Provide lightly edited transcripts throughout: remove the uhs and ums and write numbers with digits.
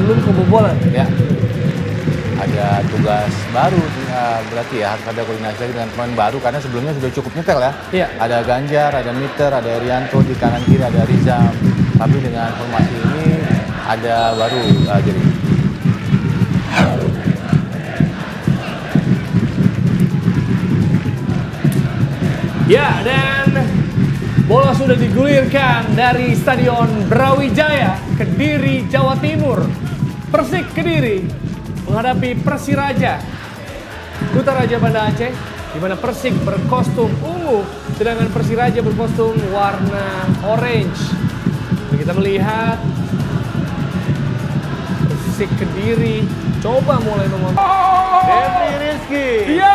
belum kebobolan. Ya, ada tugas baru berarti ya, harus ada koordinasi lagi dengan pemain baru karena sebelumnya sudah cukup nyetel ya. Iya. Ada Ganjar, ada Miter, ada Erianto, di kanan kiri ada Rizam. Tapi dengan formasi ini ada baru jadi. Ya, dan bola sudah digulirkan dari Stadion Brawijaya, Kediri, Jawa Timur. Persik Kediri menghadapi Persiraja Kutaraja Banda Aceh, di mana Persik berkostum ungu, sedangkan Persiraja berkostum warna orange. Dan kita melihat Persik Kediri coba mulai Devri Rizky. Yo,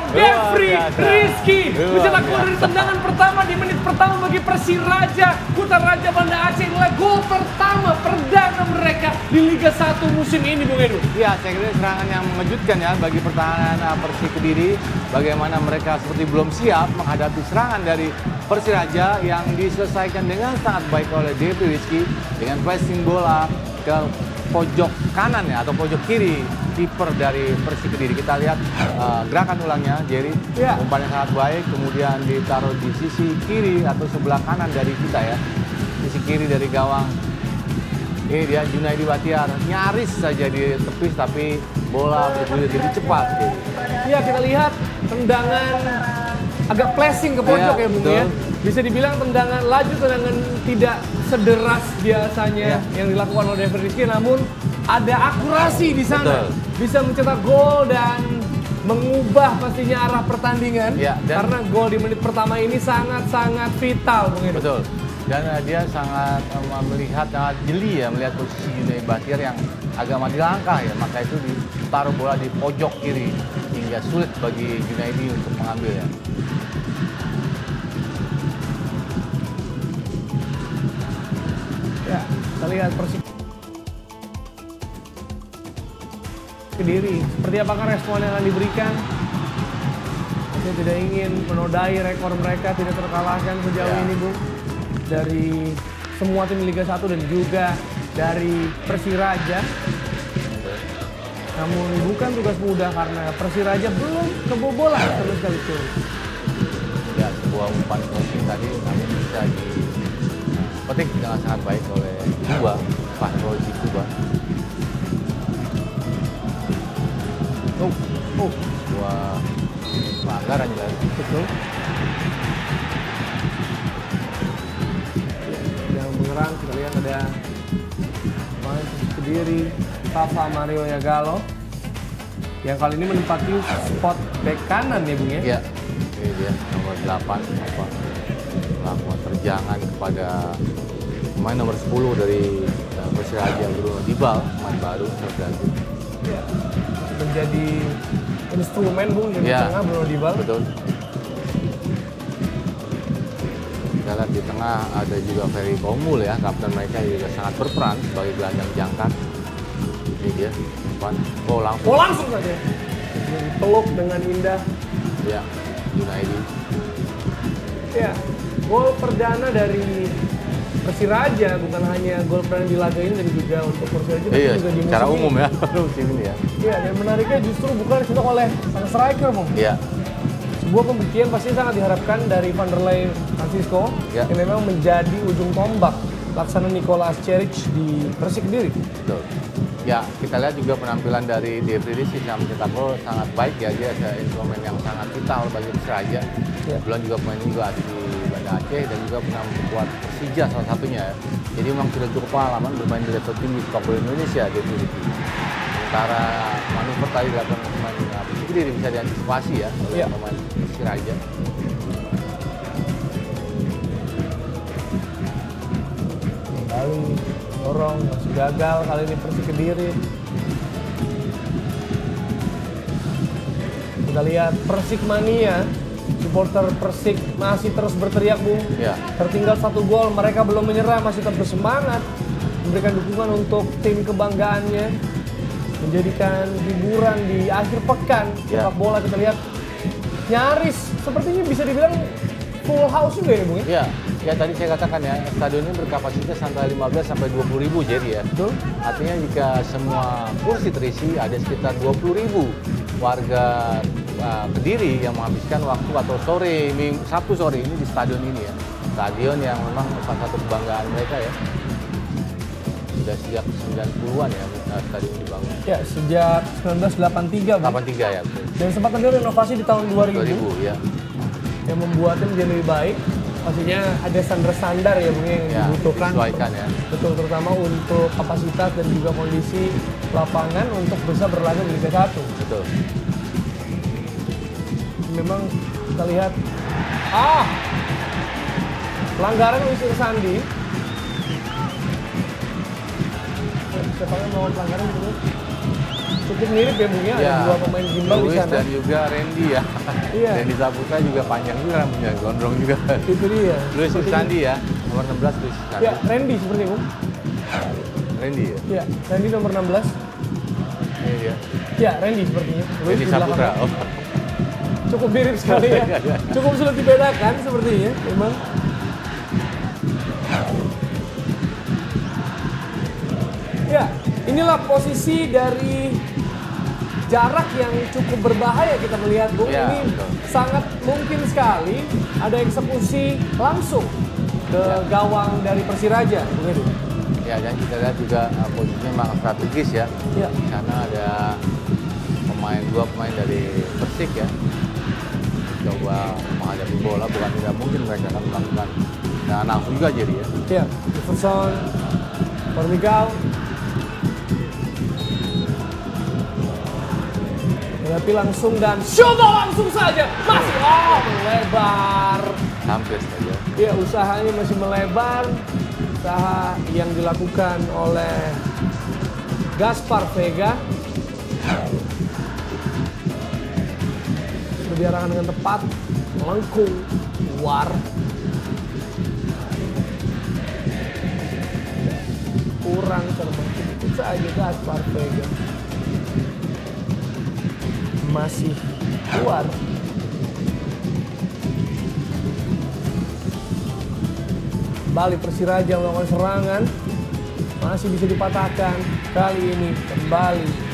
Devri biasa. Rizky mencetak gol biasa. dari tendangan pertama di menit pertama bagi Persiraja Kutaraja Banda Aceh. Inilah gol pertama perdana mereka di Liga 1 musim ini, Bung Edu. Ya, saya kira serangan yang mengejutkan ya bagi pertahanan Persik Kediri. Bagaimana mereka seperti belum siap menghadapi serangan dari Persiraja yang diselesaikan dengan sangat baik oleh Devri Rizky dengan pressing bola ke pojok kanan ya atau pojok kiri kiper dari Persik Kediri. Kita lihat gerakan ulangnya, Jerry. Ya. Umpan yang sangat baik, kemudian ditaruh di sisi kiri atau sebelah kanan dari kita ya. Sisi kiri dari gawang. Ini dia Junaidi Batiar, nyaris saja ditepis tapi bola bergulir jadi cepat. Ya, kita lihat tendangan agak flashing ke pojok Ya, ya, Bung betul. ya. Bisa dibilang tendangan laju, tendangan tidak sederas biasanya yang dilakukan oleh Devri Rizky, namun ada akurasi di sana. Betul. Bisa mencetak gol dan mengubah pastinya arah pertandingan. Ya, dan karena gol di menit pertama ini sangat-sangat vital, Bung Edu. betul. Dan dia sangat melihat sangat jeli ya melihat posisi Junaidi Batiar yang agak mati langkah ya, maka itu ditaruh bola di pojok kiri hingga sulit bagi Junaidi untuk mengambil ya. Ya, kita lihat Persik Kediri. Seperti apakah respon yang akan diberikan? Saya tidak ingin menodai rekor mereka tidak terkalahkan sejauh Ya. ini, Bung. Dari semua tim Liga 1 dan juga dari Persiraja. Namun bukan tugas mudah karena Persiraja belum kebobolan sama sekali tuh. Ya, sebuah umpan crossing tadi namun bisa dipetik dengan sangat baik oleh Kuba, Fahrozi Kuba. Sebuah pelanggaran juga. Betul. Yang menyerang kita lihat ada pemain Persik Kediri, Tafa Mario Yagalo, yang kali ini menempati spot bek kanan ya, Bung ya. Ya, ini dia nomor 8 melakukan terjangan kepada pemain nomor 10 dari Persiraja Bruno Dibal, pemain baru terganti. Ya. Menjadi instrumen, Bung, di Ya, tengah Bruno Dibal. betul. Kita lihat di tengah ada juga Ferry Komul ya, kapten mereka juga sangat berperan sebagai gelandang jangkar. Ini dia, umpan. Oh langsung saja. Dipeluk dengan indah. ya, Junaidi. Ya, gol perdana dari Persiraja, bukan hanya gol perdana di laga ini, tapi juga untuk Persiraja, tapi Iya, juga di musim secara ini. umum ya, musim ini ya. Iya, dan menariknya justru bukan dicetak oleh sang striker, Bung. Iya, Sebuah pembuktian pasti sangat diharapkan dari Vanderlei Francisco Ya. yang memang menjadi ujung tombak laksana Nicolas Ceric di Persik Kediri. betul. Ya, kita lihat juga penampilan dari Devri Rizky yang mencetak gol sangat baik ya, dia ada instrumen yang sangat vital bagi Persiraja. Ya. Kebetulan juga pemain juga ada di Banda Aceh dan juga pernah membuat Persija salah satunya ya. Jadi memang sudah cukup pengalaman bermain di level tinggi sepak bola Indonesia Devri Rizky. Sementara manuver tadi dilakukan pemain Persik Kediri bisa diantisipasi ya oleh Ya. pemain Persiraja. Kembali dorong, masih gagal kali ini Persik Kediri. Kita lihat Persik Mania, supporter Persik masih terus berteriak, Bung. Ya. Tertinggal 1 gol, mereka belum menyerah, masih tetap bersemangat memberikan dukungan untuk tim kebanggaannya, menjadikan hiburan di akhir pekan Ya. sepak bola. Kita lihat nyaris sepertinya bisa dibilang full house juga ya, Bung. Ya, Ya tadi saya katakan ya, stadion ini berkapasitas antara 15 sampai 20.000 jadi ya. Betul? Artinya jika semua kursi terisi, ada sekitar 20.000 warga Kediri yang menghabiskan waktu atau sore, Sabtu sore ini di stadion ini ya. Stadion yang memang salah satu kebanggaan mereka ya. Sudah sejak 90-an ya stadion ini dibangun. Ya, sejak 1983, Bung. 83 ya. Betul. Dan sempat ada renovasi di tahun 2000, 2000 ya. yang membuatnya menjadi lebih baik. Pastinya ada standar-standar ya, Bung, yang Ya, dibutuhkan. disesuaikan ya. Betul, terutama untuk kapasitas dan juga kondisi lapangan untuk bisa berlaga di Liga 1. Betul. Memang kita lihat, pelanggaran Luis Irsandi. Siapa yang melawan pelanggaran gitu? Cukup mirip ya, Bung, ya. Ada dua pemain gimbal di Luis sana. dan juga Randy ya. Iya. Randy Saputra juga panjang juga rambutnya, gondrong juga. Itu dia. Luis Seperti Irsandi ya, nomor 16 Luis ini. Irsandi. Ya, Randy seperti itu. Randy ya. Ya, Randy nomor 16. Ini dia. Ya, Randy sepertinya. Luis Randy di belakang. Saputra. Oh. Cukup mirip sekali ya. Cukup sulit dibedakan sepertinya, memang. Ya, inilah posisi dari jarak yang cukup berbahaya kita melihat, Bung. Ya, Ini betul. sangat mungkin sekali ada eksekusi langsung ke gawang dari Persiraja, begitu. Ya, dan kita lihat juga posisinya memang strategis ya. Ya. Karena ada dua pemain dari Persik ya. Coba menghadapi bola, bukan tidak mungkin mereka akan melakukan. Nah, langsung juga jadi ya. Ya, Jefferson, Formigal. Tapi langsung dan shoot langsung saja. Masih melebar. Hampir saja. Ya, usahanya masih melebar. Usaha yang dilakukan oleh Gaspar Vega. Sudah diarahkan dengan tepat. Melengkung. Keluar. Kurang terbang. Itu saja Gaspar Vega. Masih keluar. Kembali Persiraja melakukan serangan. Masih bisa dipatahkan. Kali ini kembali.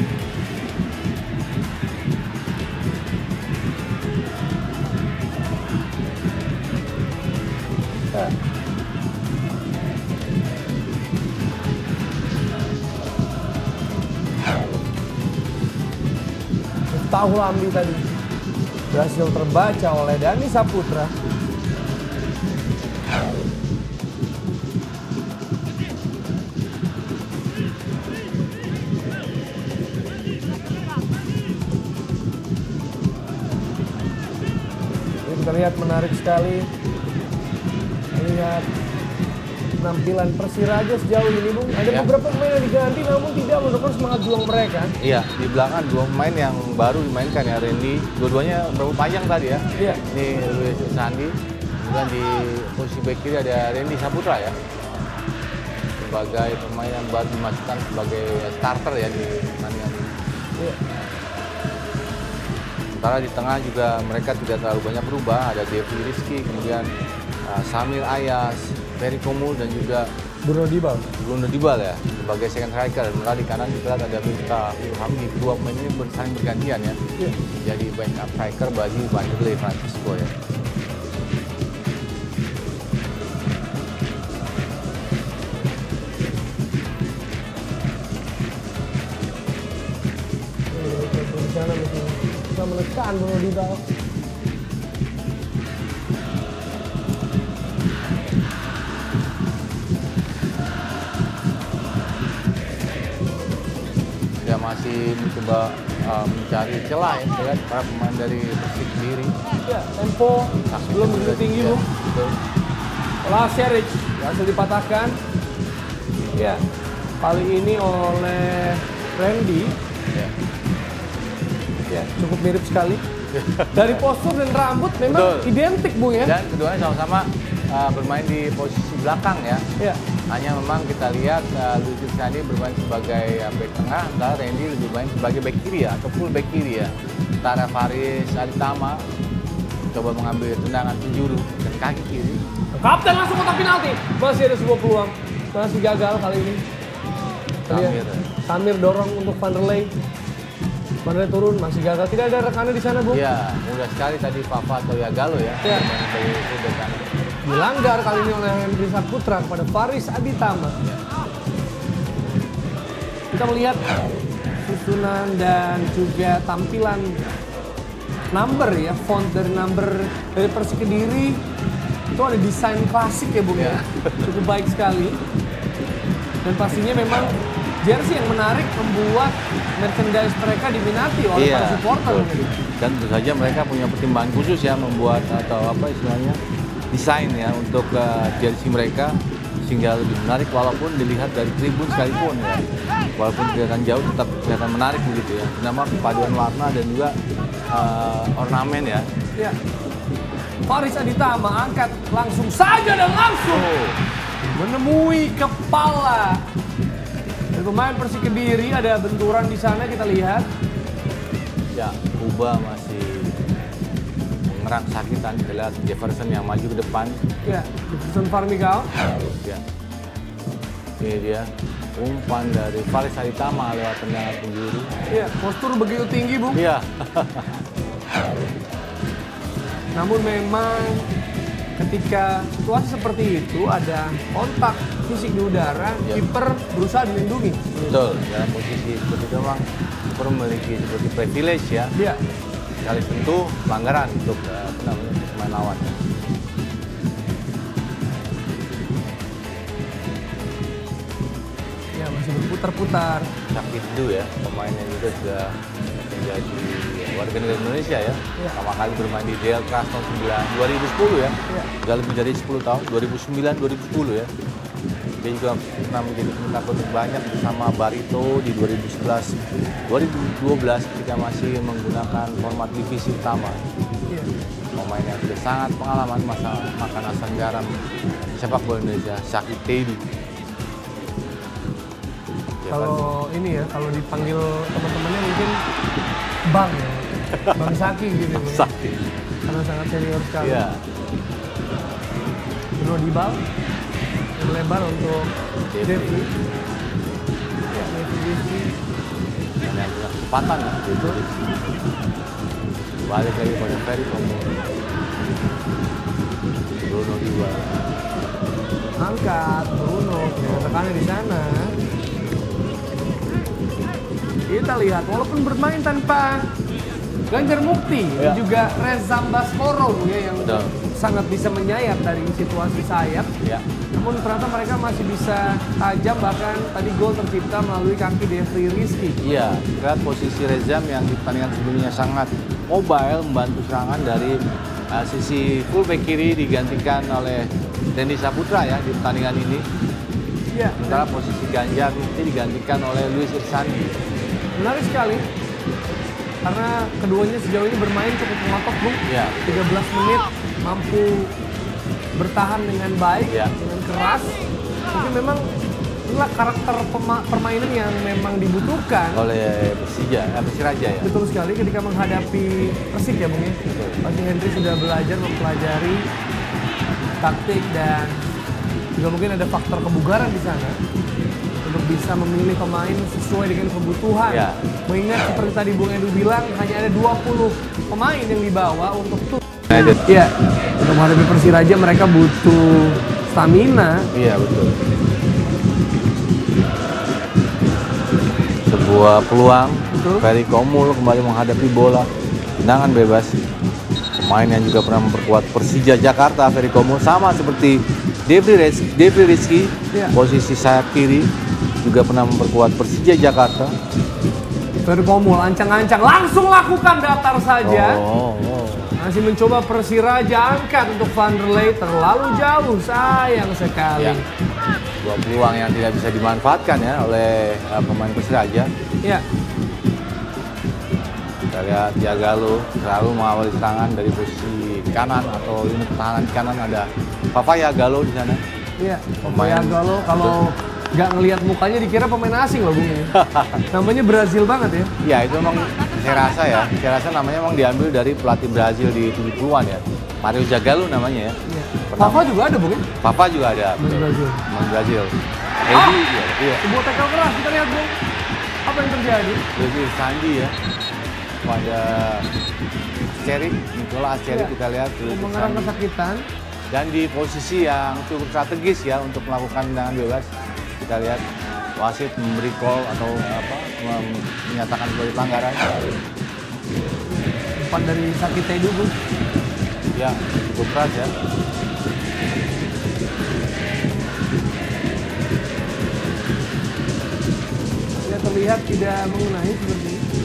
Tahu Lambi tadi berhasil terbaca oleh Dani Saputra. Ini kita lihat menarik sekali. Lihat penampilan Persiraja sejauh ini, Bung. Ada beberapa pemain yang diganti namun tidak menurunkan semangat juang mereka. Iya, di belakang dua pemain yang baru dimainkan ya, Randy. Dua-duanya rambut panjang tadi ya. Iya. Ini Luis Irsandi. Kemudian di posisi bek kiri ada Randy Saputra ya. Sebagai pemain yang baru dimasukkan sebagai starter ya di pertandingan ini. Iya. Sementara di tengah juga mereka tidak terlalu banyak berubah. Ada Devi Rizky, kemudian Samir Ayas, Ferry Komul, dan juga Bruno Dibal. Bruno Dibal ya sebagai second striker. Sementara di kanan kita lihat ada Miftah Hamdi. Kedua pemain ini saling bergantian ya. Iya. Jadi backup striker bagi Vanderlei Francisco ya. Di sana bisa menekan Bruno Dibal. Dia masih mencoba mencari celah ya, lihat para pemain dari Persik sendiri. Ya, tempo belum begitu tinggi, ya, Bu. betul. Laseric berhasil dipatahkan. Ya, kali ini oleh Randy. Ya. Ya, cukup mirip sekali. Dari postur dan rambut memang Betul. identik, Bu, ya. Dan keduanya sama-sama bermain di posisi belakang ya. Ya, Hanya memang kita lihat Luis Irsandi bermain sebagai bek tengah, sementara Randy lebih main sebagai bek kiri ya, atau full bek kiri ya. Antara Faris Aditama mencoba mengambil tendangan penjuru dan kaki kiri. Kapten langsung kotak penalti. Masih ada sebuah peluang. Masih gagal kali ini. Samir dorong untuk Van der Ley. Van der Ley turun, masih gagal. Tidak ada rekannya di sana, Bu. Iya, mudah sekali tadi Fafa atau Yagalo ya. Iya. Dilanggar kali ini oleh Hendry Saputra kepada Faris Aditama. Ya. Kita melihat susunan dan juga tampilan number ya, font dari number dari Persik Kediri itu ada desain klasik ya, Bung ya. Cukup baik sekali. Dan pastinya memang jersey yang menarik membuat merchandise mereka diminati oleh para supporter. Dan tentu saja mereka punya pertimbangan khusus ya membuat atau apa istilahnya desain ya untuk jersey mereka sehingga lebih menarik walaupun dilihat dari tribun sekalipun ya. Walaupun kelihatan jauh tetap kelihatan menarik begitu ya. Nama perpaduan warna dan juga ornamen ya. Ya. Faris Aditama angkat langsung saja dan langsung menemui kepala dari pemain Persik Kediri. Ada benturan di sana kita lihat. Ya, Kuba masih mengerang sakitan. Kita lihat Jefferson yang maju ke depan. Ya, Jefferson Farmigao. Ya. Ini dia umpan dari Faris Aditama lewat tendangan penjuru. Iya, postur begitu tinggi, Bung. Iya. Namun memang ketika situasi seperti itu ada kontak fisik di udara, kiper berusaha dilindungi. Betul, dalam posisi seperti itu memang kiper memiliki seperti privilege ya. Iya. Sekali sentuh pelanggaran untuk pemain lawan. Ya, masih berputar-putar. Sakidu ya, pemainnya juga sudah menjadi warga negara Indonesia ya. Pertama kali bermain di DL Kras tahun 2010 ya. Sudah lebih dari 10 tahun, 2009-2010 ya. Dia juga pernah menjadi pencetak gol terbanyak bersama Barito di 2011-2012 ketika masih menggunakan format divisi utama. Pemain yang sudah sangat pengalaman masa makan asam garam sepak bola Indonesia, Sakidu. Kalau ini ya, kalau dipanggil teman-temannya mungkin Bang ya, Bang Saki gitu ya. Saki. Karena sangat senior sekali. Iya. Bruno Dibal, lebar untuk Devi. Ya, Devi. Dan yang punya kecepatan ya, itu. Balik lagi pada Ferry Komo. Bruno Dibal. Angkat Bruno, tekannya di sana. Kita lihat, walaupun bermain tanpa Ganjar Mukti, juga Rezam Baskoro ya, yang sangat bisa menyayat dari situasi sayap. Ya. Namun ternyata mereka masih bisa tajam, bahkan tadi gol tercipta melalui kaki Devri Rizky. Iya, lihat posisi Rezam yang di pertandingan sebelumnya sangat mobile, membantu serangan dari sisi fullback kiri digantikan oleh Hendry Saputra ya di pertandingan ini. Iya. Sementara posisi Ganjar Mukti digantikan oleh Luis Irsandi. Menarik sekali, karena keduanya sejauh ini bermain cukup ngotot, Bung. Ya. 13 menit mampu bertahan dengan baik, dengan keras. Tapi memang inilah karakter permainan yang memang dibutuhkan Oleh Persiraja ya. betul sekali ketika menghadapi Persik ya, Bung ya. Pasti Hendry sudah belajar mempelajari taktik dan juga mungkin ada faktor kebugaran di sana untuk bisa memilih pemain sesuai dengan kebutuhan. Mengingat seperti tadi Bung Edu bilang, hanya ada 20 pemain yang dibawa untuk Ya, untuk menghadapi Persiraja mereka butuh stamina. Iya, betul. Sebuah peluang, Ferry Komul kembali menghadapi bola. Tendangan bebas. Pemain yang juga pernah memperkuat Persija Jakarta, Ferry Komul, sama seperti Devri Rizky, posisi sayap kiri, juga pernah memperkuat Persija Jakarta. Ferry Komul ancang-ancang langsung lakukan datar saja. Masih mencoba Persiraja, angkat untuk Van der Ley, terlalu jauh, sayang sekali. Dua peluang yang tidak bisa dimanfaatkan ya oleh pemain Persiraja. Ya. Kita lihat Yagalo selalu mengawali serangan dari posisi kanan atau lini pertahanan kanan, ada Fafa Yagalo di sana. Iya. Pemain Yagalo kalau nggak ngelihat mukanya dikira pemain asing loh, Bung. Namanya Brazil banget ya. Iya, itu memang Saya rasa namanya memang diambil dari pelatih Brazil di 70-an ya. Mario Zagallo namanya ya. Iya. Papa juga ada, Bung. Papa juga ada. Dari Brazil. Pemain Brazil. Edi juga. Iya. Sebuah tackle keras, kita lihat, Bung. Apa yang terjadi? Luis Sandi ya. Pada Asceri, Nicola Asceri Iya. kita lihat. Mengarang kesakitan. Dan di posisi yang cukup strategis ya untuk melakukan tendangan bebas. Kita lihat wasit memberi call atau menyatakan sebagai pelanggaran. Umpan dari Sakitedu, Bung. Ya, cukup keras ya. Ya, terlihat tidak mengenai seperti ini.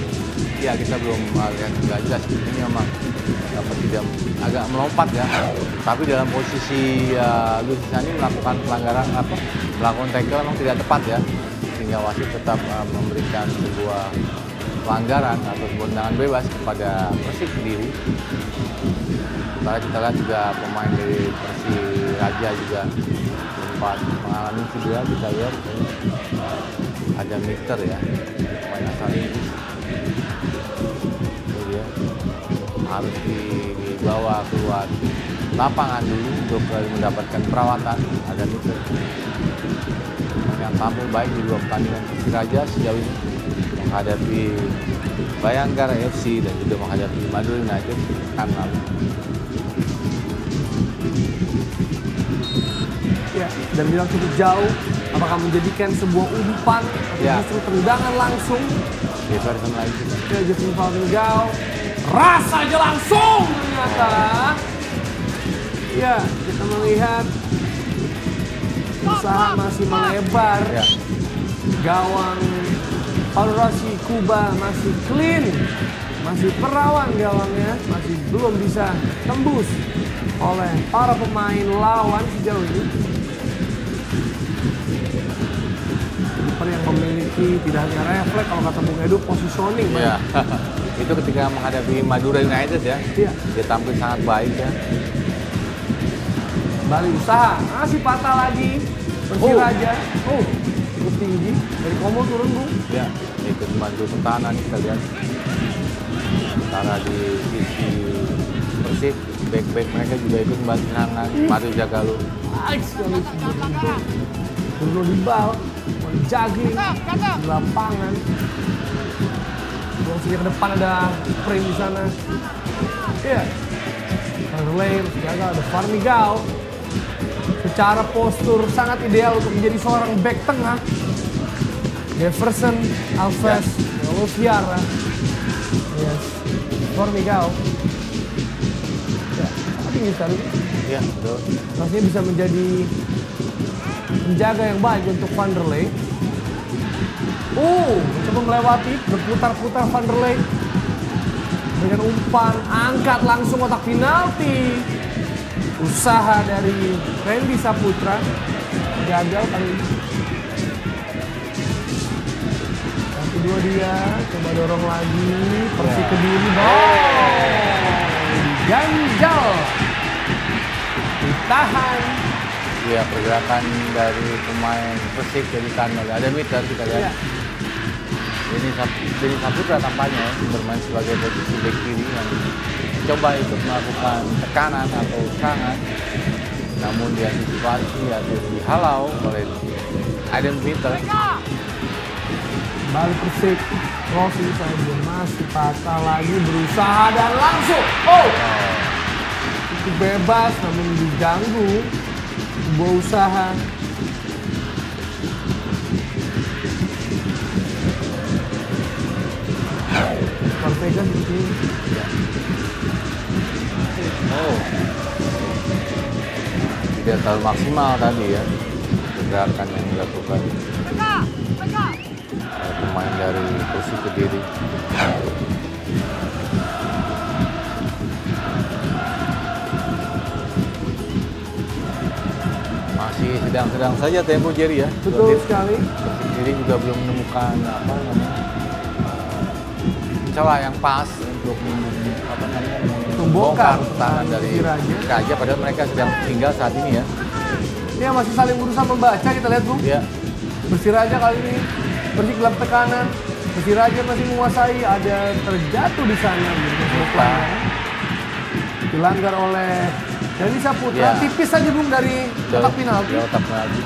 Ya, kita belum lihat nggak jelas. Ini memang tidak agak melompat ya. Tapi dalam posisi Luis Sandi melakukan pelanggaran melakukan tackle memang tidak tepat ya. Sehingga wasit tetap memberikan sebuah pelanggaran atau sebuah tendangan bebas kepada Persik Kediri. Sementara kita lihat juga pemain dari Persiraja juga sempat mengalami cedera. Kita lihat ada Mister ya, pemain asal Inggris. Ini dia harus dibawa keluar lapangan dulu untuk mendapatkan perawatan. Ada Mister yang tampil baik di dua pertandingan Persiraja sejauh ini menghadapi Bayangkara FC dan juga menghadapi Madura United kan lalu. Ya, dan bilang cukup jauh. Apakah menjadikan sebuah umpan atau Ya. justru tendangan langsung? Jefferson lagi. Ya, Jefferson Falcao. Rasa aja langsung ternyata. Ya, kita melihat usaha masih melebar. Ya. Gawang Paul Rossi Kuba masih clean. Masih perawan gawangnya. Masih belum bisa tembus oleh para pemain lawan sejauh ini. Kiper yang memiliki tidak hanya refleks, kalau kata Bung Edu, positioning. Ya. Itu ketika menghadapi Madura United ya. Iya. Dia tampil sangat baik ya. Bali usaha, masih patah lagi. Persiraja, cukup tinggi. Dari Komo turun, Bung. Ya, ikut membantu pertahanan kita lihat. Sementara di sisi Persik, back-back mereka juga ikut membantu serangan. Mario Zagallo. Baik sekali sebenarnya. Bruno Dibal, jogging di lapangan. Buang ke depan ada sprint di sana. Iya. Lane, jaga ada Farmigao. Secara postur sangat ideal untuk menjadi seorang back tengah. Jefferson, Alves, Luciara. Yes. Farmigao. Ya, sangat tinggi sekali. Ya, betul. Rasanya bisa menjadi penjaga yang baik untuk Vanderlei. Mencoba melewati, berputar-putar Vanderlei. Dengan umpan, angkat langsung kotak penalti. Usaha dari Randy Saputra. Gagal kali ini. Yang kedua dia, coba dorong lagi. Persik Kediri, ganjal. Ditahan. Ya, pergerakan dari pemain Persik dari tunnel. Ada Mitter kita lihat. Iya. Ini Saputra tampaknya bermain sebagai posisi bek kiri yang coba ikut melakukan tekanan atau serangan. Namun diantisipasi atau dihalau oleh Adam Mitter. Balik Persik. Rossi saja masih patah lagi, berusaha dan langsung. Itu bebas namun diganggu. Sebuah usaha. Ortega seperti ini. Tidak terlalu maksimal tadi ya pergerakan yang dilakukan oleh pemain dari Persik Kediri. Masih sedang-sedang saja tempo Jerry ya. Betul sekali. Persik Kediri juga belum menemukan celah yang pas untuk Membongkar pertahanan dari Persiraja, padahal mereka sedang tinggal saat ini ya. Ini masih saling berusaha membaca, kita lihat Bung. Ya. Persiraja kali ini Persik dalam tekanan, Persiraja masih menguasai, ada terjatuh di sana. Dilanggar oleh Dani Saputra, tipis saja Bung dari kotak penalti. Ya, kotak penalti.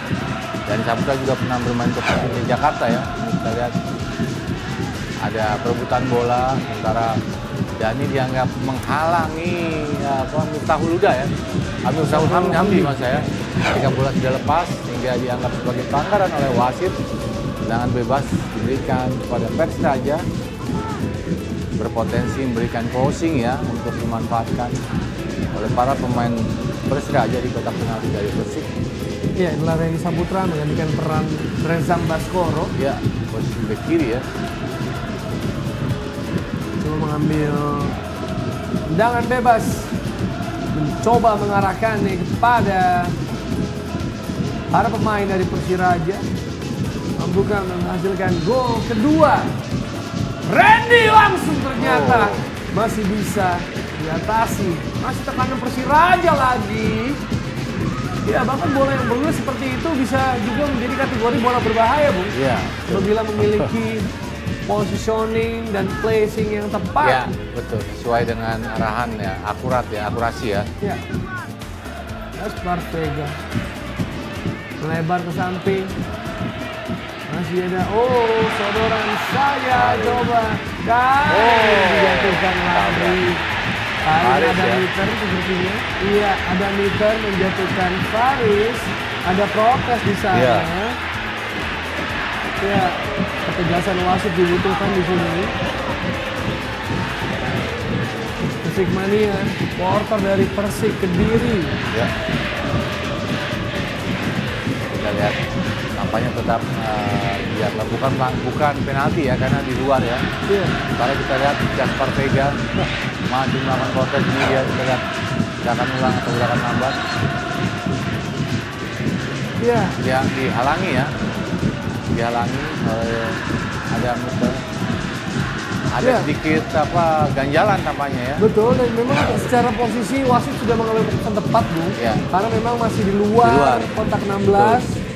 Dani Saputra juga pernah bermain untuk Persija Jakarta ya. Kita lihat ada perebutan bola, sementara Dani dianggap menghalangi Miftahul Huda ya. Miftahul Hamdi mas saya. Ketika bola sudah lepas hingga dianggap sebagai pelanggaran oleh wasit, tendangan bebas diberikan kepada Persiraja, berpotensi memberikan crossing ya untuk dimanfaatkan oleh para pemain Persiraja di kotak penalti dari Persik. Iya, inilah Dani Saputra menggantikan peran Rezam Baskoro. Ya, posisi bek kiri ya. Coba mengambil tendangan bebas, mencoba mengarahkannya kepada para pemain dari Persiraja. Bukan menghasilkan gol kedua. Randy langsung ternyata masih bisa diatasi. Masih tekanan Persiraja lagi. Ya, bahkan bola yang bergulir seperti itu bisa juga menjadi kategori bola berbahaya, Bung. Iya. Apabila memiliki positioning dan placing yang tepat. Ya, betul. Sesuai dengan arahan ya, akurat ya, akurasi ya. Ya. Gaspar Vega melebar ke samping. Masih ada, sodoran saya coba. Dan dijatuhkan lagi. Ada meter sepertinya. Iya, ada meter menjatuhkan Faris. Ada protes di sana. Ya, ketegasan wasit dibutuhkan di sini. Persik Mania, supporter dari Persik Kediri. Ya. Kita lihat nampaknya tetap dianggap bukan penalti ya, karena di luar ya. Iya. Sementara kita lihat Gaspar Vega maju melakukan protes ini, dia kita lihat gerakan ulang atau gerakan lambat. Iya. Dia dihalangi ya. Dihalangi oleh ada muter. Ada sedikit ganjalan tampaknya ya. Betul, dan memang secara posisi wasit sudah mengambil keputusan tepat, Bung. Ya. Karena memang masih di luar kotak 16.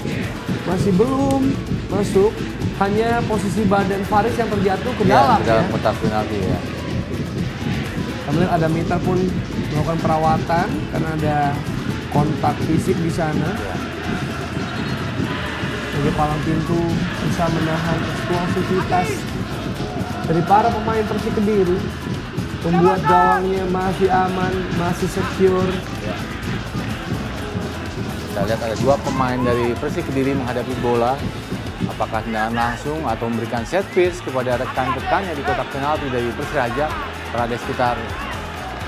Masih belum masuk, hanya posisi badan Faris yang terjatuh ke dalam ya. Kotak penalti ya. Kemudian ada Mita pun melakukan perawatan karena ada kontak fisik di sana. Ya. Sebagai palang pintu bisa menahan eksplosivitas dari para pemain Persik Kediri, membuat gawangnya masih aman, masih secure. Ya. Kita lihat ada dua pemain dari Persik Kediri menghadapi bola. Apakah tendangan langsung atau memberikan set piece kepada rekan-rekannya di kotak penalti dari Persiraja. Ada sekitar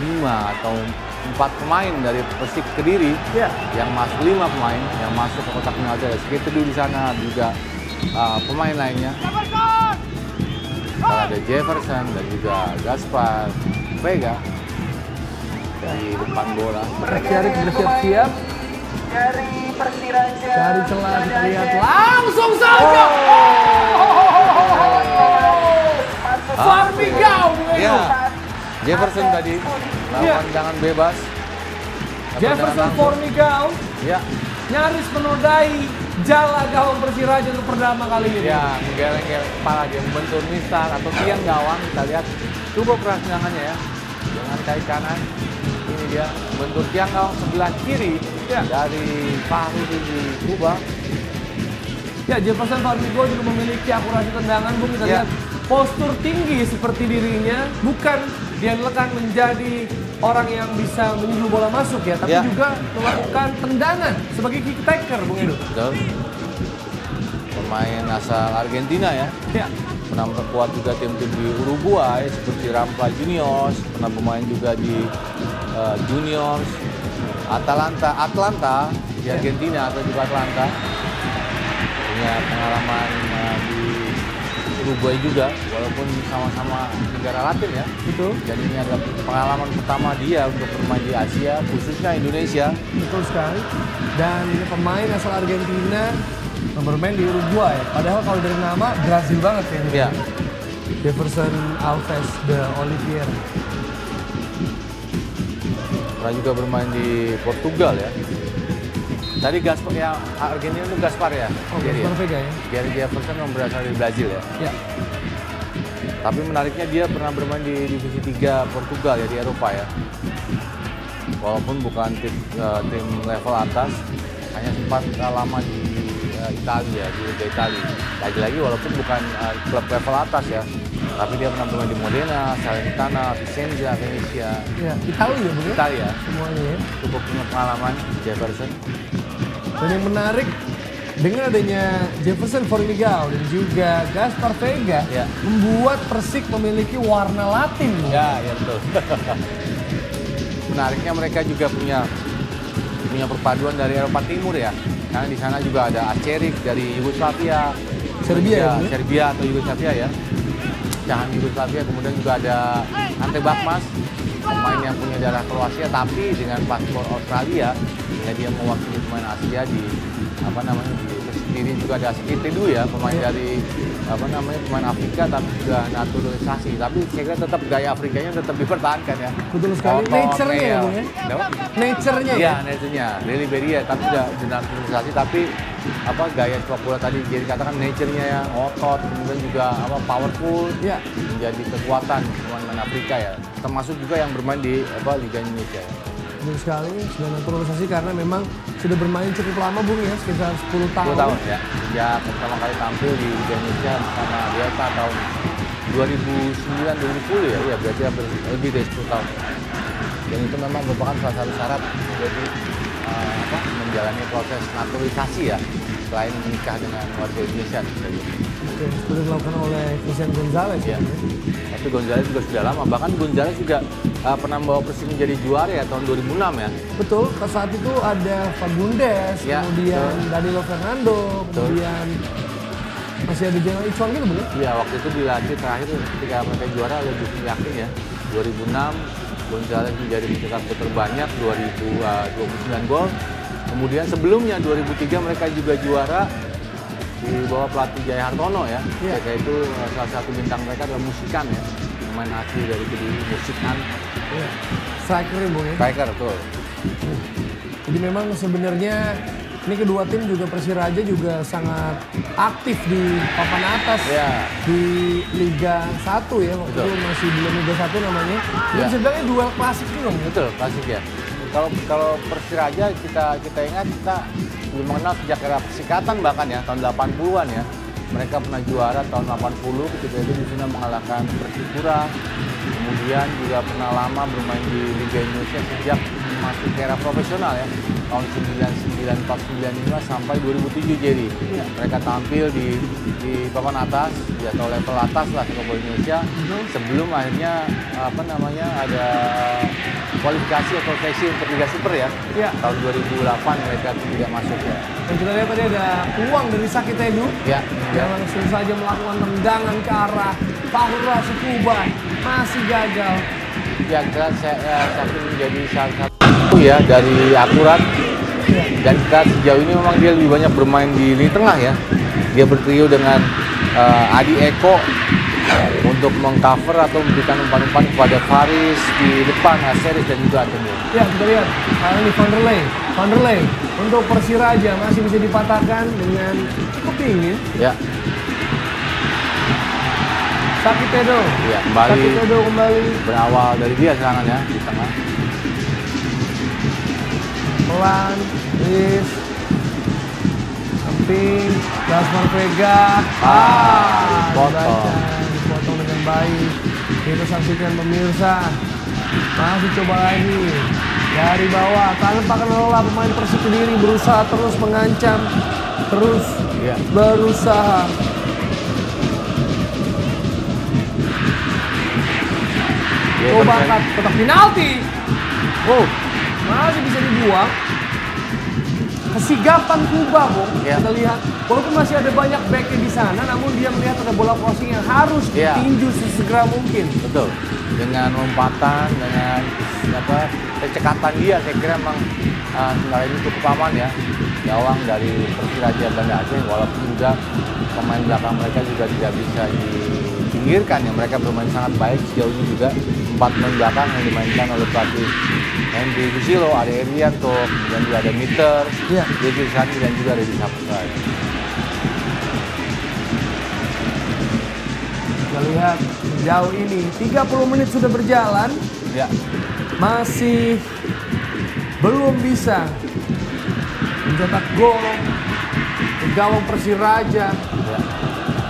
5 atau 4 pemain dari Persik Kediri yang masuk, 5 pemain yang masuk ke kotak penalti. Ada Seketedu di sana, juga pemain lainnya. Ada Jefferson dan juga Gaspar Vega di depan bola. Syarif bersiap-siap dari Persiraja. Cari celah, kita lihat langsung saja. Farmigao. Ya, Jefferson tadi melakukan tendangan bebas. Jefferson Farmigao. Ya. Nyaris menodai jala gawang Persiraja untuk pertama kali ini. Ya, menggeleng-geleng kepala dia, membentur mistar atau tiang gawang. Kita lihat coba keras tendangannya ya. Dengan kaki kanan. Ini dia membentur tiang gawang sebelah kiri dari Fahri di Kuba. Ya, Jefferson Farmigao juga memiliki akurasi tendangan, Bung. Kita lihat postur tinggi seperti dirinya, bukan dia dilekan menjadi orang yang bisa menyuruh bola masuk ya, tapi juga melakukan tendangan sebagai kick taker, Bung Edo. Betul. Pemain asal Argentina ya. Pernah memperkuat juga tim-tim di Uruguay seperti Rampla Juniors, pernah bermain juga di Juniors, Atlanta di Argentina atau juga Atlanta. Punya pengalaman di Uruguay juga, walaupun sama-sama negara Latin ya. Betul. Jadi ini adalah pengalaman pertama dia untuk bermain di Asia, khususnya Indonesia. Betul sekali. Dan ini pemain asal Argentina yang bermain di Uruguay. Padahal kalau dari nama Brazil banget ya. Iya. Jefferson Alves de Oliveira. Pernah juga bermain di Portugal ya. Tadi Gaspar ya, Argentina itu Gaspar ya. Oh, Gaspar Vega ya. Gary Jefferson yang berasal dari Brazil ya. Ya. Tapi menariknya dia pernah bermain di divisi 3 Portugal ya, di Eropa ya. Walaupun bukan tim level atas, hanya sempat lama di Italia, di Liga Italia. Lagi-lagi walaupun bukan klub level atas ya, tapi dia pernah bermain di Modena, Salernitana, Vicenza, Venezia. Ya, Italia ya, bener? Italia. Semuanya ya. Cukup punya pengalaman Jefferson. Dan yang menarik, dengan adanya Jefferson Formigal dan juga Gaspar Veiga, Ya. membuat Persik memiliki warna Latin. Ya, ya betul. Menariknya mereka juga punya perpaduan dari Eropa Timur ya. Karena di sana juga ada Acerik dari Yugoslavia, Serbia ya, Bu, ya? Serbia atau Yugoslavia ya. Jangan Yugoslavia, kemudian juga ada Ante Bakmas, pemain yang punya darah Kroasia tapi dengan paspor Australia. Ya, dia mewakili pemain Asia di sendiri juga ada Skitedu ya, pemain dari pemain Afrika tapi juga naturalisasi. Tapi saya kira tetap gaya Afrikanya tetap dipertahankan ya. Betul sekali. Otot, Nature-nya ya, real. Bu, ya? Kenapa? Nature-nya ya. Iya, nature-nya. Dari Liberia tapi tidak dinaturalisasi, tapi gaya sepak bola tadi jadi katakan nature-nya ya, otot, kemudian juga powerful. Ya. Menjadi kekuatan pemain Afrika ya. Termasuk juga yang bermain di Liga Indonesia ya. Betul sekali, sudah naturalisasi karena memang sudah bermain cukup lama, Bung ya, sekitar 10 tahun. 10 tahun ya. Sejak pertama kali tampil di Liga Indonesia bersama Delta tahun 2009-2010 ya, berarti hampir lebih dari 10 tahun. Dan itu memang merupakan salah satu syarat jadi menjalani proses naturalisasi ya, selain menikah dengan warga Indonesia. Oke, sudah dilakukan oleh Christian Gonzalez Ya. Tapi Gonzalez juga sudah lama, bahkan Gonzalez juga pernah membawa Persib menjadi juara ya tahun 2006 ya. Betul, saat itu ada Fagundes, Ya, kemudian betul. Danilo Fernando, Betul. kemudian masih ada General Ichwan gitu, Bung? Iya, waktu itu dilatih terakhir ketika mereka juara lebih yakin ya. 2006 Gonzalez menjadi pencetak gol terbanyak 29 gol. Kemudian sebelumnya 2003 mereka juga juara di bawah pelatih Jaya Hartono ya. Iya. Ketika itu salah satu bintang mereka adalah Musikan ya. Pemain asli dari Kediri, Musikan. Iya. Striker, Bung ya. Striker betul. Jadi memang sebenarnya ini kedua tim juga Persiraja juga sangat aktif di papan atas Iya. di Liga 1 ya, waktu Betul. itu masih belum Liga 1 namanya. Ini Iya. sebenarnya duel klasik juga, Bung. Betul, klasik ya. Kalau Persiraja kita ingat kita belum mengenal sejak era Persikatan bahkan ya tahun 80-an ya. Mereka pernah juara tahun 80 ketika itu di sana mengalahkan Persipura. Kemudian juga pernah lama bermain di Liga Indonesia sejak masuk ke era profesional ya. Tahun 1994-95 sampai 2007 jadi. Iya. Mereka tampil di papan atas, ya atau level atas lah sepak bola Indonesia. Sebelum akhirnya ada kualifikasi atau seleksi untuk Liga Super ya. Iya. Tahun 2008 mereka tidak masuk ya. Dan kita lihat tadi ada uang dari Sakitedu Ya, yang langsung saja melakukan tendangan ke arah Fahura Sukuban, masih gagal. ya satu menjadi salah satu ya dari akurat. Dan kita sejauh ini memang dia lebih banyak bermain di lini tengah ya. Dia bertrio dengan Adi Eko untuk mengcover atau memberikan umpan-umpan kepada Faris di depan, Aseris dan juga Atenio. Ya, kita lihat ini Vanderlei untuk Persiraja masih bisa dipatahkan dengan cukup tinggi. Ya, Sakitedu. ya kembali Sakitedu kembali berawal dari dia serangannya di tengah. pelan, Riz, samping, Gaspar Veiga. Dipotong dengan baik. Kita saksikan pemirsa. Masih coba lagi dari bawah tanpa kelola pemain Persik Kediri berusaha terus mengancam, terus Ya. berusaha. Dia Coba bermain- angkat kotak penalti. Oh, Masih bisa dibuang. Kesigapan Kuba, Bung. Ya. Kita lihat, walaupun masih ada banyak backnya di sana, namun dia melihat ada bola crossing yang harus Ya. ditinju sesegera mungkin. betul. Dengan lompatan, dengan kecekatan dia, saya kira memang sebenarnya ini cukup aman ya. Gawang dari Persiraja Banda Aceh, walaupun juga pemain belakang mereka juga tidak bisa dipinggirkan ya. Mereka bermain sangat baik sejauh ini juga. 4 pemain belakang yang dimainkan oleh pelatih Henry Susilo, ada Erianto, kemudian juga ada Mitter, Iya. Devi Sani dan juga Reddy Saputra. Kita Lihat jauh ini 30 menit sudah berjalan, Ya. masih belum bisa mencetak gol di gawang Persiraja. Ya.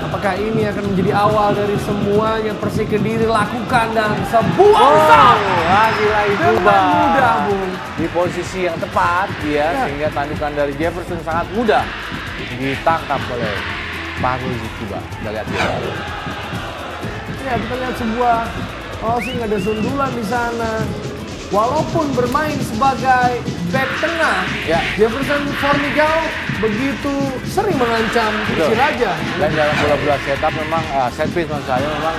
Apakah ini akan menjadi awal dari semuanya Persik Kediri lakukan dan sebuah usaha lagi-lagi dengan Juba. mudah, Bung. Di posisi yang tepat dia, Ya. sehingga tandukan dari Jefferson sangat mudah ditangkap oleh Fahrul Juba. Kita lihat dia. Ya, kita lihat sebuah crossing, ada sundulan di sana. Walaupun bermain sebagai back tengah, Ya. Jefferson Formigal begitu sering mengancam Betul. Persiraja. Dan dalam bola-bola setup memang set piece maksud saya memang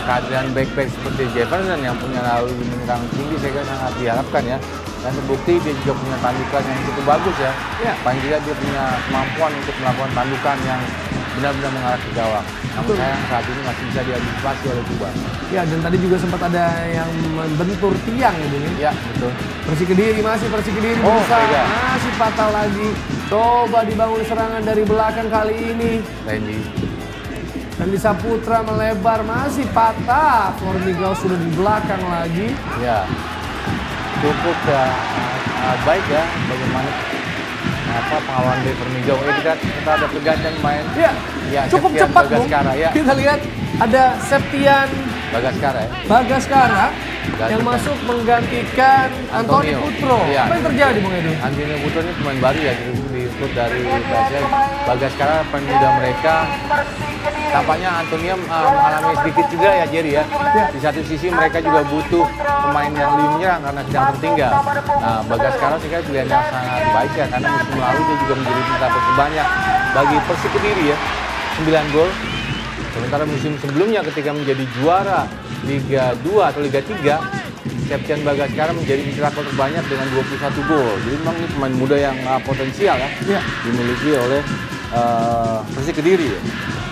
kehadiran back-back seperti Jefferson yang punya lalu menyerang tinggi saya kira sangat diharapkan ya. Dan terbukti dia juga punya tandukan yang cukup bagus ya. Ya. Paling tidak dia punya kemampuan untuk melakukan tandukan yang benar-benar mengarah ke gawang. Namun Betul. sayang saat ini masih bisa diantisipasi oleh Juba. Ya, dan tadi juga sempat ada yang membentur tiang ya, Bung. Ya, betul. Persik Kediri Persik Kediri Oh, berusaha, iya. masih patah lagi. Coba dibangun serangan dari belakang kali ini. Randy. Dan di Saputra melebar, masih patah. Formigal sudah di belakang lagi. Ya. Cukup baik ya bagaimana pengawalan dari Formigal. Kita ada pergantian main. Ya, Ya, cukup Septian cepat, Bung. Bagaskara, ya. Kita lihat ada Septian Bagaskara ya. Bagaskara Gantikan. yang masuk menggantikan Antoni Antonio. Putro. Iya. Apa yang terjadi, Bung Edu? Antonio Putro ini pemain baru ya direkrut dari PSS. Bagaskara pemain muda mereka. Tampaknya Antonio mengalami sedikit cedera ya Jerry ya. Di satu sisi mereka juga butuh pemain yang lebih menyerang karena sedang tertinggal. Nah, Bagaskara sih kan pilihan yang sangat baik ya karena musim lalu dia juga menjadi pencetak terbanyak bagi Persik Kediri ya. 9 gol. Sementara musim sebelumnya ketika menjadi juara Liga 2 atau Liga 3, Septian Bagaskara menjadi pencetak gol terbanyak dengan 21 gol. Jadi memang ini pemain muda yang potensial ya, Ya. dimiliki oleh Persik Kediri ya.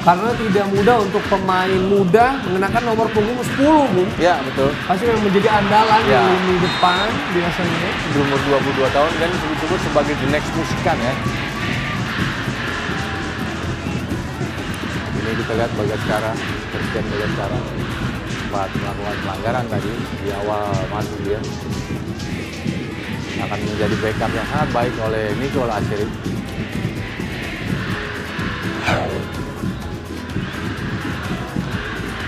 Karena tidak mudah untuk pemain muda mengenakan nomor punggung 10, Bung. Ya, betul. Pasti yang menjadi andalan di Ya. lini depan biasanya. Berumur 22 tahun dan disebut-sebut sebagai the next musikan ya. Ini kita lihat Bagaskara, Septian Bagaskara sempat melakukan pelanggaran tadi di awal masuk dia. Akan menjadi backup yang sangat baik oleh Nicole Asyri.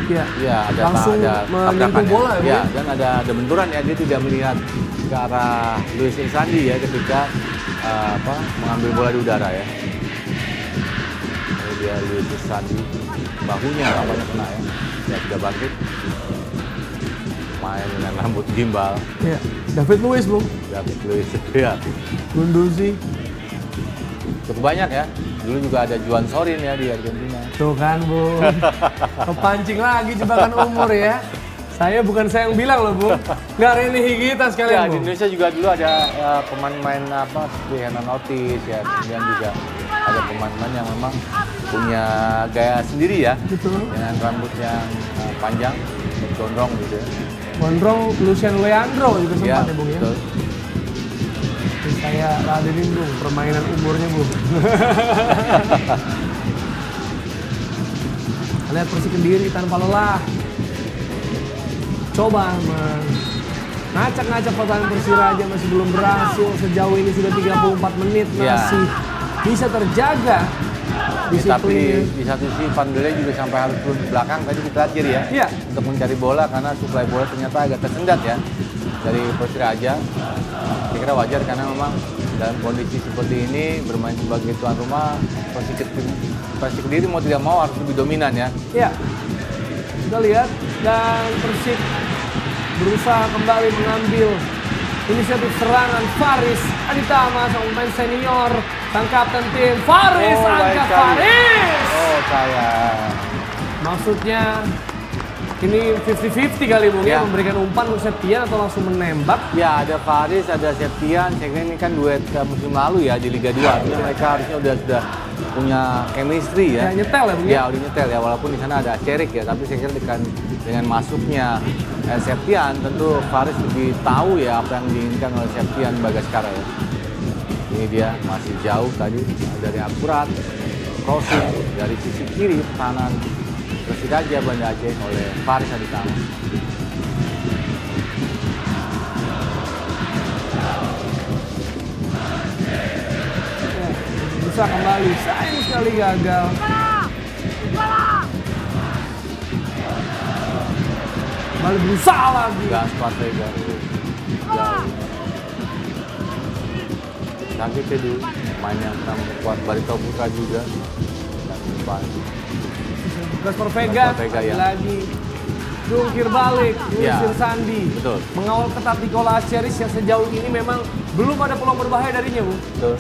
Ya. Iya, Langsung menyentuh tabrakan bola ya, ya. Bung? Dan ada benturan ya, dia tidak melihat ke arah Luis Insandi ya ketika mengambil bola di udara ya. Ini dia Luis Insandi, bahunya apanya kena ya. Ya tidak bangkit. Main dengan rambut gimbal. Ya. David Luiz, Bung. David Luiz ya. Gunduzi. Cukup banyak ya. Dulu juga ada Juan Sorin ya di Argentina. Tuh kan, Bung. Kepancing lagi jebakan umur ya. Bukan saya yang bilang loh, Bung. Nggak Rene Higuita Ya, sekalian, di Bung. Indonesia juga dulu ada pemain-pemain seperti Hernan Otis ya, kemudian juga ada pemain-pemain yang memang punya gaya sendiri ya, Betul. dengan rambut yang panjang, gondrong gitu ya. Gondrong Lucian Leandro juga sempat ya, Bung ya. betul. Terus saya ladenin, Bung, permainan umurnya, Bung. Lihat Persik Kediri tanpa lelah. Coba ngacak-ngacak pertahanan Persiraja masih belum berhasil. Sejauh ini sudah 34 menit Ya. masih bisa terjaga Tapi disiplinnya. di satu sisi Van der Ley juga sampai harus turun ke belakang tadi kita lihat kiri ya, Iya. untuk mencari bola karena suplai bola ternyata agak tersendat ya dari Persiraja. Saya kira wajar karena memang dalam kondisi seperti ini bermain sebagai tuan rumah Persik Kediri mau tidak mau harus lebih dominan ya. Ya, kita lihat dan Persik berusaha kembali mengambil inisiatif serangan. Faris Aditama, sang pemain senior, sang kapten tim. Faris, Oh, baik angkat sekali. Faris. Oh saya. Maksudnya ini 50-50 kali, Bung, ya, Ya. memberikan umpan untuk Septian atau langsung menembak. Ya ada Faris, ada Septian. Saya kira ini kan duet musim lalu ya di Liga 2. Artinya mereka harusnya sudah punya chemistry ya. Ya, nyetel ya, Bung. Ya udah nyetel ya, walaupun di sana ada Acerik ya, tapi saya kira dengan masuknya Septian tentu Faris lebih tahu ya apa yang diinginkan oleh Septian Bagaskara ya. Ini dia masih jauh tadi dari akurat crossing dari sisi kiri pertahanan Persiraja Banda Aceh oleh Faris Aditama. Bisa kembali, sayang sekali gagal. Kembali berusaha lagi. Gaspar Vega. Sakit itu main yang pernah memperkuat Barito Putra juga. Dan depan. Gaspar Vega, ya. lagi jungkir balik, Ya, Yusir Sandi. betul. Mengawal ketat Nicola Asieris yang sejauh ini memang belum ada peluang berbahaya darinya, Bu. Betul.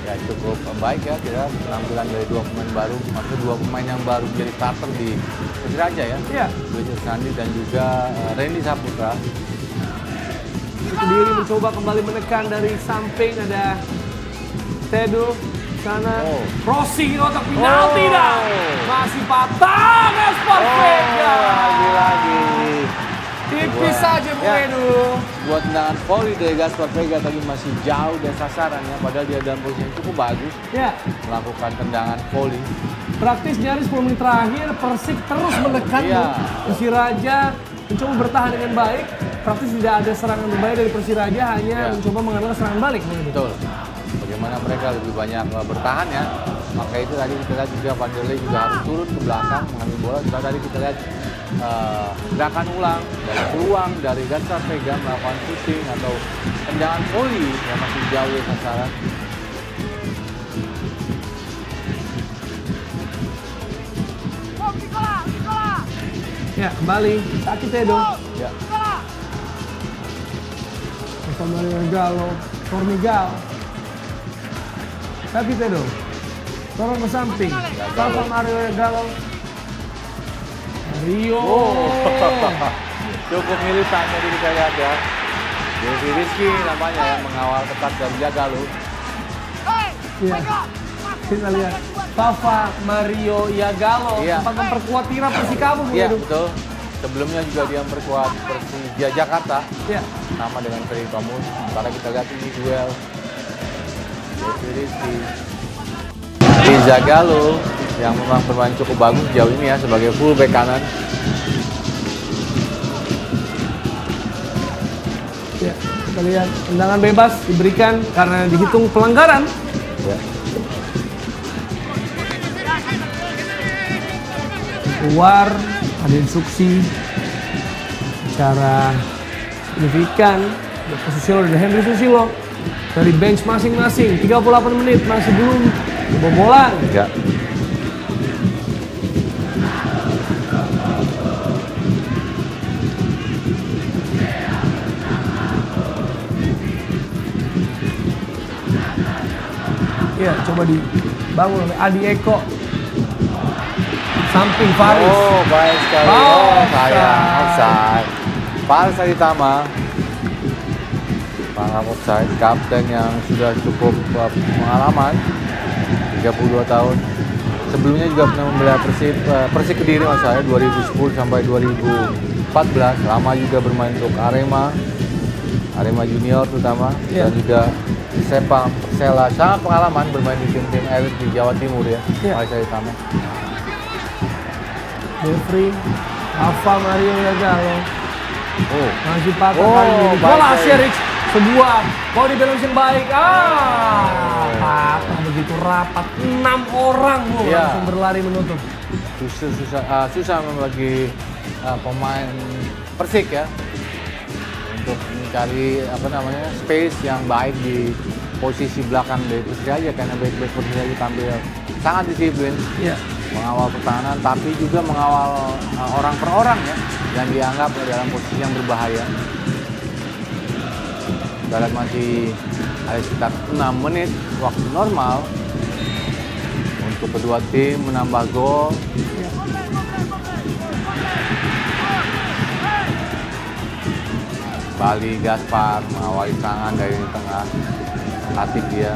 Ya cukup baik ya, kira penampilan dari dua pemain baru, maksudnya dua pemain yang baru menjadi starter di Persiraja ya. Iya. Yusir Sandi dan juga Randy Saputra. Kediri mencoba kembali menekan dari samping, ada Tedo sana, crossing kotak penalti dah, masih patah Gaspar Vega. Lagi-lagi. Tipis saja Bu Ya. Edu. Buat tendangan volley dari Gaspar Vega tadi masih jauh dari sasarannya, padahal dia dalam posisi yang cukup bagus Ya, melakukan tendangan volley. praktis nyaris 10 menit terakhir Persik terus menekan. Iya. Persiraja mencoba bertahan dengan baik. Praktis tidak ada serangan berbahaya dari Persiraja, hanya Iya. mencoba mengandalkan serangan balik. Bu Edu. Betul. Bagaimana mereka lebih banyak bertahan ya. Maka itu tadi kita lihat juga Vanderlei juga harus turun ke belakang mengambil bola. Juga tadi kita lihat gerakan ulang dari peluang dari Gaspar Vega melakukan shooting atau tendangan volley yang masih jauh dari sasaran. Ya, kembali. Sakit Tedo. Ya. Kembali Galo, Formigal. Sakit Tedo. Torong ke samping. Salva Mario Galo. Rio. Cukup militan tadi kita lihat ya. Devi Rizky namanya yang mengawal ketat dan jaga lu. Iya. Kita lihat Papa Mario Yagalo Iya. sempat memperkuat tira Persikabo. Iya betul. Sebelumnya juga dia memperkuat Persija Jakarta Iya. sama dengan Ferry Pamus. Sementara kita lihat ini duel Devi Rizky. Riza Galo yang memang bermain cukup bagus jauh ini ya sebagai fullback kanan. Ya, kita lihat tendangan bebas diberikan karena dihitung pelanggaran. Ya. Keluar, ada instruksi secara signifikan posisi dari Henry Susilo dari bench masing-masing. 38 menit masih belum kebobolan. Ya. Ya, coba dibangun oleh Adi Eko. Samping Faris. Oh, baik sekali. Oh, sayang, offside. Faris Aditama. Pangkat offside, kapten yang sudah cukup pengalaman. 32 tahun. Sebelumnya juga pernah membela Persik Kediri mas saya 2010 sampai 2014. Lama juga bermain untuk Arema Junior terutama dan juga Sepang Persela. Sangat pengalaman bermain di tim-tim elit di Jawa Timur ya. Faris Aditama. Jeffrey, Alfa Mario Yagalo. Oh, Masih patah kali ini. Bola Asieris, sebuah body balance yang baik. Patah begitu rapat. 6 orang langsung berlari menutup. susah membagi pemain Persik ya untuk mencari space yang baik di posisi belakang dari Persiraja karena back Persiraja tampil sangat disiplin. Iya. Mengawal pertahanan tapi juga mengawal orang per orang ya yang dianggap dalam posisi yang berbahaya. Dalam masih ada sekitar 6 menit waktu normal untuk kedua tim menambah gol. Bali Gaspar mengawali serangan dari tengah, Latif dia.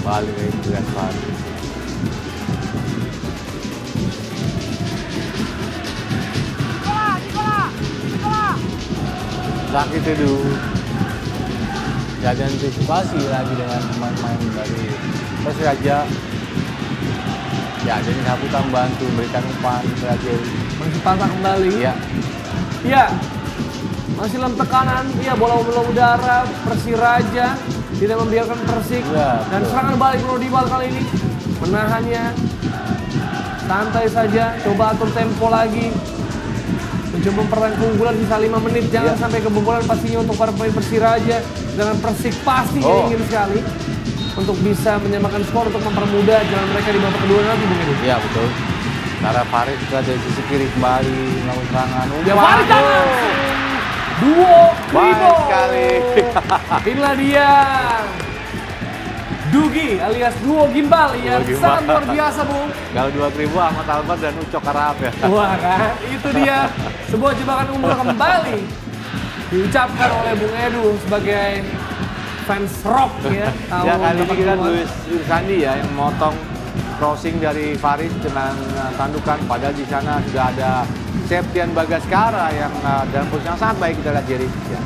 Bali Gaspar. Sakit itu. Jadi antisipasi lagi dengan pemain-pemain dari Persiraja. Ya, jadi Saputra membantu memberikan umpan ke Jerry. Masih patah kembali. Ya, Iya. Masih dalam tekanan. Iya, bola udara. Persiraja tidak membiarkan Persik. Ya, Dan betul. serangan balik Nurdibal kali ini. Menahannya. Santai saja. Coba atur tempo lagi. Mencoba mempertahankan keunggulan sisa 5 menit. Jangan Ya. sampai kebobolan pastinya untuk para pemain Persiraja. Dengan Persik pastinya ingin sekali untuk bisa menyamakan skor untuk mempermudah jalan mereka di babak kedua nanti begitu. ya betul. Karena Farid juga dari sisi kiri kembali melakukan serangan. Ya Umpan. Farid tangan. Duo Kribo. Baik sekali. Inilah dia. Dugi alias duo gimbal yang Duo gimbal. sangat luar biasa, Bung. Kalau 2.000 Ahmad Albar dan Ucok Karab ya. Wah kan, itu dia sebuah jebakan umur kembali diucapkan oleh Bung Edu sebagai fans rock ya. Ya kali ini kita 80-an. Luis Sandi ya yang motong crossing dari Farid dengan tandukan. Padahal di sana sudah ada Septian Bagaskara yang dalam posisi yang sangat baik kita lihat Jerry. Ya.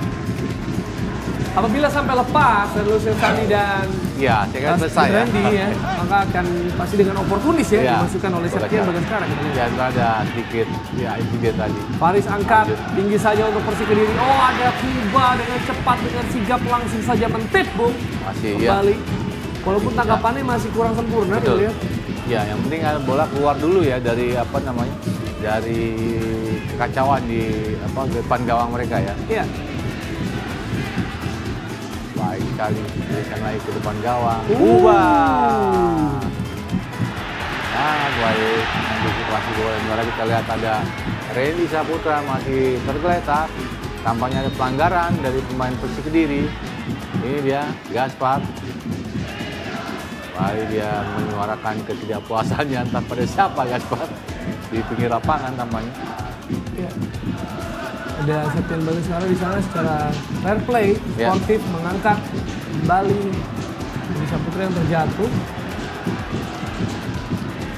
Apabila sampai lepas dari Luis Sandi dan Ya, saya kira selesai ya. Randy ya, maka akan pasti dengan oportunis ya, Ya, dimasukkan oleh Septian Bagaskara kita lihat. Ya, itu ada sedikit. Ya, itu dia tadi. Faris angkat Lanjut. tinggi saja untuk Persik Kediri. Oh, ada Kuba dengan cepat dengan sigap langsung saja mentip, Bung. Masih ya. Kembali. Walaupun tangkapannya masih kurang sempurna Betul. dilihat. Ya, yang penting ada bola keluar dulu ya dari apa namanya? Dari kekacauan di depan gawang mereka ya. Iya. Baik sekali, berikan lagi ke depan gawang. Ubah. Nah, baik. Antisipasi bola yang luar kita lihat ada Randy Saputra masih tergeletak. Tampaknya ada pelanggaran dari pemain Persik Kediri. Ini dia Gaspar. Baik dia menyuarakan ketidakpuasannya entah pada siapa Gaspar di pinggir lapangan tampaknya. Iya. Ada Septian Bagaskara di sana secara fair play, Ya. sportif, mengangkat kembali dari Saputra yang terjatuh.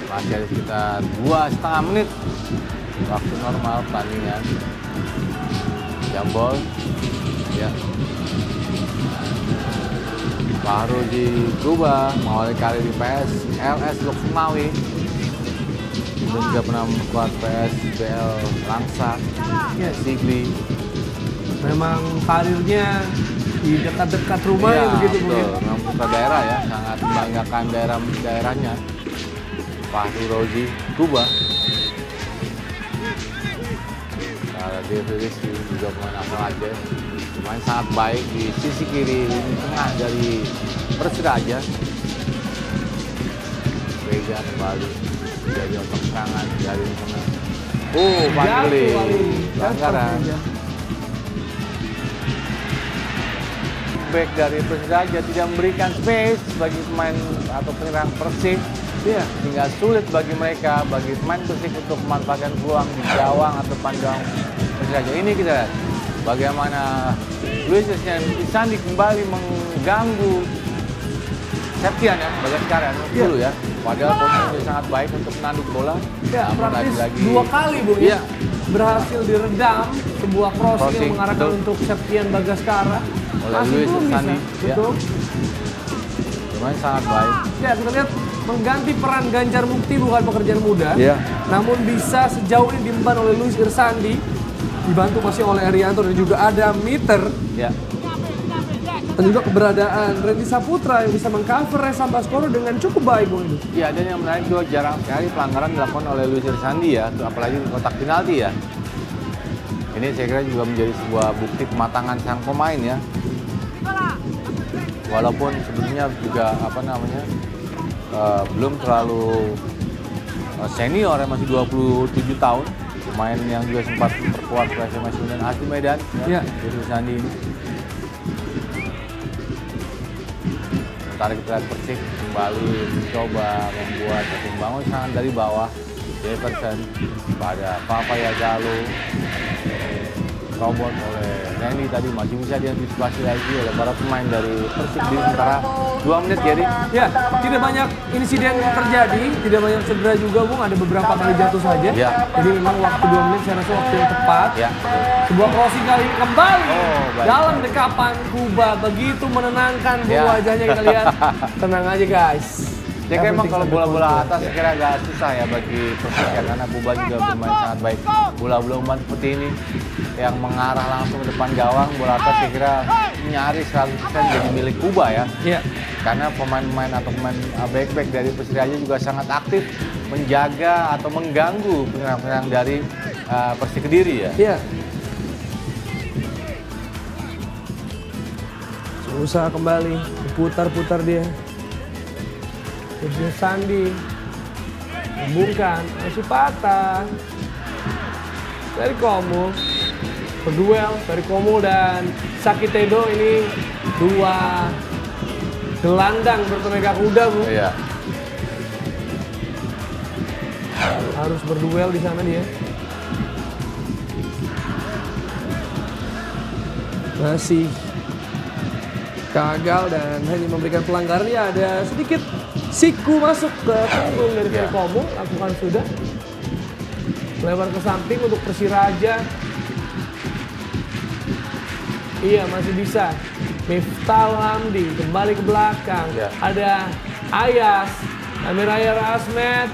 Masih ada sekitar 2,5 menit waktu normal pertandingan. Jambol, ya. Baru diubah mengawali karir di PS LS Luksumawi. Kemudian juga pernah memperkuat PSBL Langsa, Ya. Sigli. Memang karirnya di dekat-dekat rumah ya begitu, Bung. betul. Memang putra daerah ya, sangat membanggakan daerahnya. Fahri Rozi, Kuba. Ada David Rizky, juga pemain asal Aceh. Pemain sangat baik di sisi kiri lini tengah dari Persiraja. Vega kembali jadi otak serangan dari tengah. Panggili, Jatuh kali ini. pelanggaran. Back dari Persiraja tidak memberikan space bagi pemain atau penyerang Persik. Iya. Sehingga sulit bagi mereka, bagi pemain Persik untuk memanfaatkan peluang di gawang atau pandang Persiraja. Ini kita lihat bagaimana Luis Sandi kembali mengganggu Septian ya, Bagaskara dulu ya. Padahal posisinya sangat baik untuk menanduk bola. Ya, Namun praktis lagi-lagi 2 kali, Bung. Iya. Berhasil diredam sebuah crossing yang Crossing, mengarahkan betul. untuk Septian Bagaskara. Oleh Masih Luis belum bisa. Sandi, ya. Betul. pemain sangat baik. Ya, kita lihat mengganti peran Ganjar Mukti bukan pekerjaan mudah. Iya. Namun bisa sejauh ini diemban oleh Luis Irsandi. Dibantu masih oleh Erianto dan juga ada Meter. Ya. Dan juga keberadaan Randy Saputra yang bisa mengcover Reza Baskoro dengan cukup baik, Bung. Ya, dan yang menarik juga jarang sekali pelanggaran dilakukan oleh Luis Sandi ya, apalagi di kotak penalti ya. Ini saya kira juga menjadi sebuah bukti kematangan sang pemain ya. Walaupun sebetulnya juga belum terlalu senior ya, masih 27 tahun. Pemain yang juga sempat memperkuat PSMS dan Asli Medan ya, Luis Sandi ini. Sementara kita lihat Persik kembali mencoba membuat atau membangun serangan dari bawah. Jefferson pada Papaya Galo, robot oleh Randy tadi masih bisa diantisipasi lagi oleh para pemain dari Persik di sementara 2 menit jadi. Ya, tidak banyak insiden terjadi, tidak banyak cedera juga, Bung. Ada beberapa kali jatuh saja. Ya. Jadi memang waktu 2 menit saya rasa waktu yang tepat. Ya. Sebuah crossing kali ini kembali baik. dalam dekapan Kuba, begitu menenangkan, Bung, Ya. wajahnya kita lihat. Tenang aja, guys. Jadi emang Everything's kalau under bola-bola control. atas saya kira agak susah ya bagi Persik ya, karena Buba juga bermain sangat baik. Bola-bola umpan seperti ini yang mengarah langsung ke depan gawang, bola atas saya kira nyaris 100% jadi milik Buba ya. Iya. Karena pemain-pemain atau pemain back-back dari Persiraja juga sangat aktif menjaga atau mengganggu penyerang-penyerang dari Persik Kediri ya. Iya. Usaha kembali, putar-putar dia. Terus Sandi hubungkan, masih patah. Dari Komo, berduel dari Komo dan Sakitedo ini dua gelandang bertenaga kuda, Bu. Iya. Harus berduel di sana dia. Masih gagal dan hanya memberikan pelanggaran. Ya, ada sedikit siku masuk ke punggung dari Ya. Komo, lakukan sudah. Lebar ke samping untuk Persiraja. Iya, masih bisa. Miftahul Hamdi kembali ke belakang. Ya. Ada Ayas, Amir Ayar Asmed.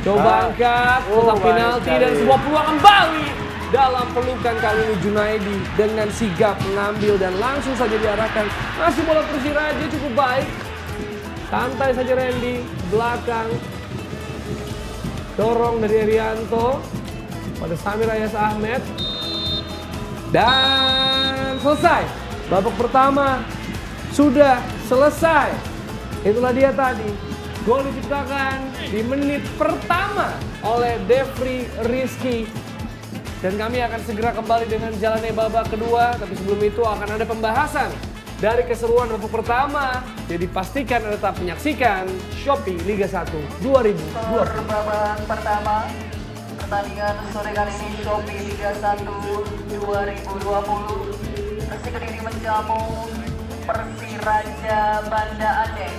Coba angkat, kotak baik penalti dan sekali. sebuah peluang kembali. Dalam pelukan kali ini Junaidi dengan sigap mengambil dan langsung saja diarahkan. Masih bola Persiraja cukup baik. Santai saja Randy, belakang. Dorong dari Erianto pada Samir Ayas Ahmed. Dan selesai. Babak pertama sudah selesai. Itulah dia tadi. Gol diciptakan di menit pertama oleh Devri Rizky. Dan kami akan segera kembali dengan jalannya babak kedua. Tapi sebelum itu akan ada pembahasan dari keseruan babak pertama. Jadi pastikan Anda tetap menyaksikan Shopee Liga 1 2020. Skor babak pertama pertandingan sore kali ini Shopee Liga 1 2020. Persik Kediri menjamu Persiraja Banda Aceh.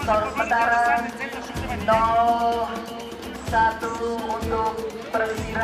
Skor sementara 0-1 untuk Persiraja.